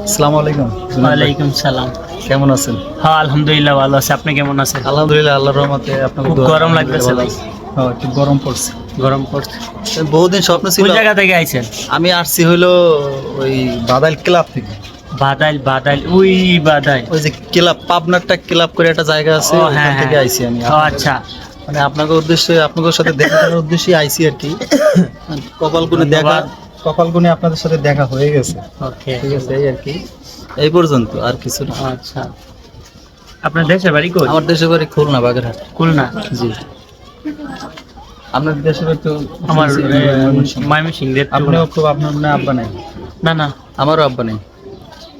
আসসালামু আলাইকুম। ওয়ালাইকুম সালাম। কেমন আছেন? হ্যাঁ আলহামদুলিল্লাহ ভালো আছে। আপনি কেমন আছেন? আলহামদুলিল্লাহ, আল্লাহর রহমতে। আপনার খুব গরম লাগতেছে ভাই। হ্যাঁ, একটু গরম পড়ছে। গরম পড়ছে। বহুদিন স্বপ্ন ছিল। কোন জায়গা থেকে আইছেন? আমি আসছি হইলো ওই বাদাইল ক্লাব থেকে। বাদাইল ওই বাদাইল। ওই যে ক্লাব, পাবনারটা ক্লাব করে একটা জায়গা আছে, ও ওখান হ্যাঁ থেকে হ্যাঁ। আইছি আমি। ও আচ্ছা। মানে আপনাদের উদ্দেশ্যে, আপনাদের সাথে দেখা করার উদ্দেশ্যে আইছি আর কি। কপালগুনে দেখা, ধন্যবাদ। কপালগুনে আপনাদের সাথে দেখা হয়ে গেছে। ওকে ঠিক আছে, এই আর কি, এই পর্যন্ত, আর কিছু না। আচ্ছা। আপনার দেশের বাড়ি কই? আমার দেশের বাড়ি খুলনা, বাগেরহাট। খুলনা। জি। আপনার দেশের বাড়ি তো আমার ময়মনসিংহ। ময়মনসিংহ। আপনিও খুব, আপনার মনে হয় আব্বা নাই? না না। আমারও আব্বা নেই,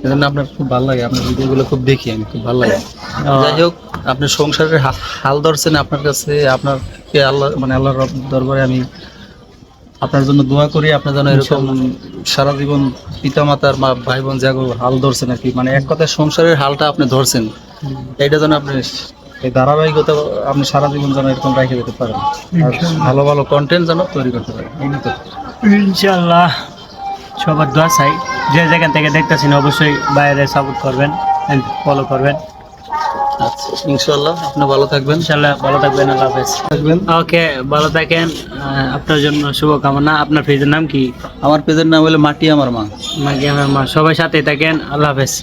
এজন্য আপনার খুব ভালো লাগে, আপনার ভিডিওগুলো খুব দেখি আমি, খুব ভালো লাগে। যাই হোক, আপনি সংসারের হাল ধরছেন, আপনার কাছে, আপনাকে আল্লাহ, মানে আল্লাহর দরবারে আমি আপনার জন্য দোয়া করি। আপনার যেন এরকম সারা জীবন পিতা মাতার মা ভাই বোন যেগুলো হাল ধরছেন আর কি, মানে এক কথায় সংসারের হালটা আপনি ধরছেন, এইটা যেন আপনি এই ধারাবাহিকতা আপনি সারা জীবন যেন এরকম রেখে যেতে পারেন, আর ভালো ভালো কন্টেন্ট যেন তৈরি করতে পারেন, এই তো। ইনশাআল্লাহ সবার দোয়া চাই। যে যেখান থেকে দেখতেছেন অবশ্যই বাইরে সাপোর্ট করবেন, ফলো করবেন। আচ্ছা, ইনশাআল্লাহ আপনি ভালো থাকবেন। ইনশাআল্লাহ ভালো থাকবেন। আল্লাহ হাফেজ। থাকবেন। ওকে, ভালো থাকেন। আপনার জন্য শুভকামনা। আপনার পেজের নাম কি? আমার পেজের নাম হলো মাটি আমার মা। মাগি আমার মা। সবাই সাথে থাকেন। আল্লাহ হাফেজ।